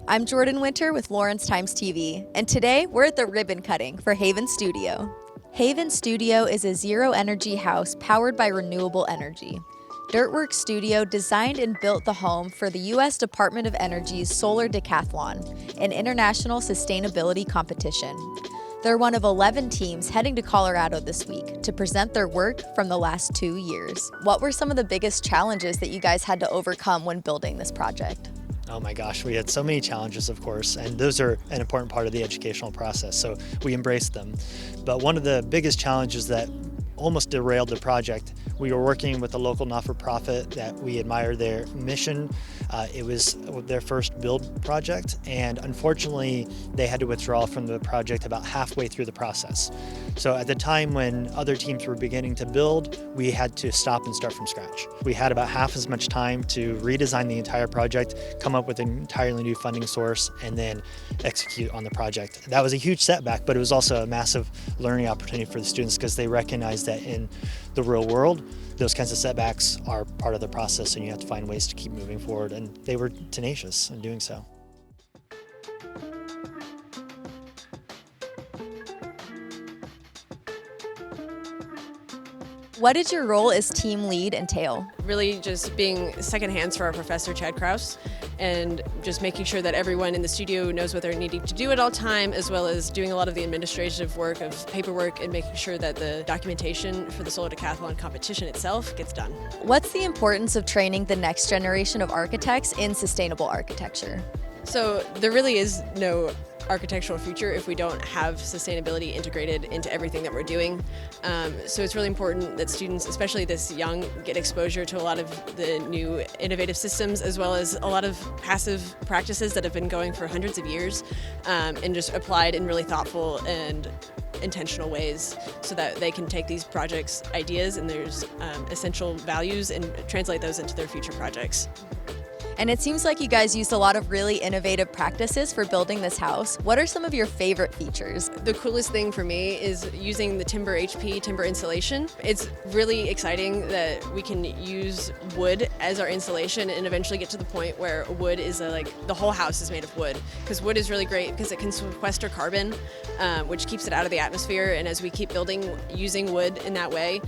I'm Jordan Winter with Lawrence Times TV, and today we're at the ribbon cutting for Haven Studio. Haven Studio is a zero-energy house powered by renewable energy. Dirtworks Studio designed and built the home for the U.S. Department of Energy's Solar Decathlon, an international sustainability competition. They're one of 11 teams heading to Colorado this week to present their work from the last 2 years. What were some of the biggest challenges that you guys had to overcome when building this project? Oh my gosh, we had so many challenges, of course, and those are an important part of the educational process, so we embraced them. But one of the biggest challenges that almost derailed the project, we were working with a local not-for-profit that we admire their mission. It was their first build project, and unfortunately, they had to withdraw from the project about halfway through the process. So at the time when other teams were beginning to build, we had to stop and start from scratch. We had about half as much time to redesign the entire project, come up with an entirely new funding source, and then execute on the project. That was a huge setback, but it was also a massive learning opportunity for the students because they recognized that in the real world, those kinds of setbacks are part of the process, and you have to find ways to keep moving forward, and they were tenacious in doing so. What did your role as team lead entail? Really just being second hands for our professor, Chad Kraus, and just making sure that everyone in the studio knows what they're needing to do at all time, as well as doing a lot of the administrative work of paperwork and making sure that the documentation for the Solar Decathlon competition itself gets done. What's the importance of training the next generation of architects in sustainable architecture? So there really is no architectural future if we don't have sustainability integrated into everything that we're doing. So it's really important that students, especially this young, get exposure to a lot of the new innovative systems, as well as a lot of passive practices that have been going for hundreds of years, and just applied in really thoughtful and intentional ways so that they can take these projects' ideas and there's essential values and translate those into their future projects. And it seems like you guys used a lot of really innovative practices for building this house. What are some of your favorite features? The coolest thing for me is using the Timber HP timber insulation. It's really exciting that we can use wood as our insulation and eventually get to the point where wood is the whole house is made of wood. Because wood is really great because it can sequester carbon, which keeps it out of the atmosphere. And as we keep building using wood in that way,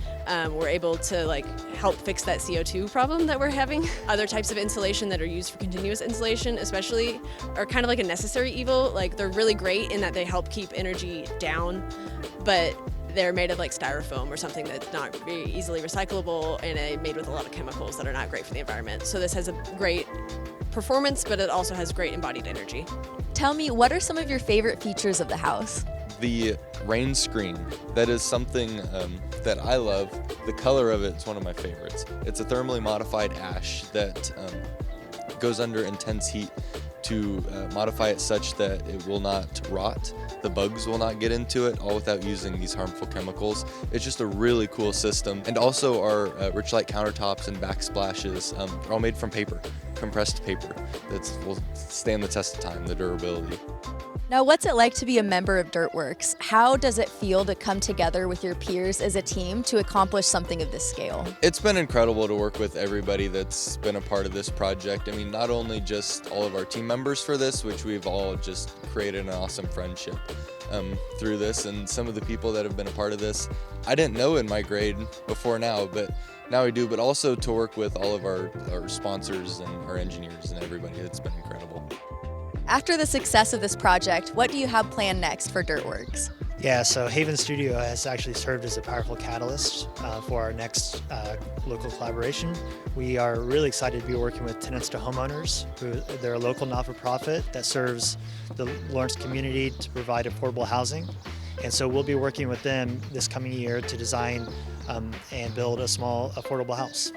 we're able to help fix that CO2 problem that we're having. Other types of insulation that are used for continuous insulation especially are kind of like a necessary evil. They're really great in that they help keep energy down, but they're made of styrofoam or something that's not very easily recyclable and made with a lot of chemicals that are not great for the environment. So this has a great performance, but it also has great embodied energy. Tell me, what are some of your favorite features of the house? The rain screen, that is something that I love. The color of it is one of my favorites. It's a thermally modified ash that goes under intense heat to modify it such that it will not rot. The bugs will not get into it, all without using these harmful chemicals. It's just a really cool system. And also our rich light countertops and backsplashes are all made from paper, compressed paper. That will stand the test of time, the durability. Now, what's it like to be a member of Dirtworks? How does it feel to come together with your peers as a team to accomplish something of this scale? It's been incredible to work with everybody that's been a part of this project. I mean, not only just all of our team members for this, which we've all just created an awesome friendship through this, and some of the people that have been a part of this, I didn't know in my grade before now, but now I do, but also to work with all of our sponsors and our engineers and everybody. It's been incredible. After the success of this project, what do you have planned next for Dirtworks? Yeah, so Haven Studio has actually served as a powerful catalyst for our next local collaboration. We are really excited to be working with Tenants to Homeowners. They're a local not-for-profit that serves the Lawrence community to provide affordable housing. And so we'll be working with them this coming year to design and build a small affordable house.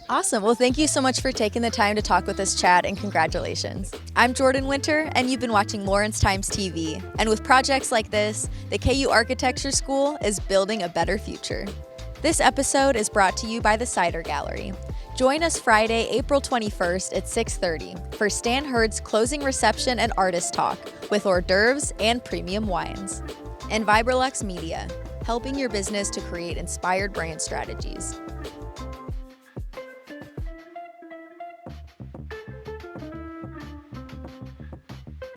Awesome. Well, thank you so much for taking the time to talk with us, Chad, and congratulations. I'm Jordan Winter, and you've been watching Lawrence Times TV. And with projects like this, the KU Architecture School is building a better future. This episode is brought to you by the Cider Gallery. Join us Friday, April 21st at 6:30 for Stan Hurd's closing reception and artist talk with hors d'oeuvres and premium wines. And Vibrolux Media, helping your business to create inspired brand strategies.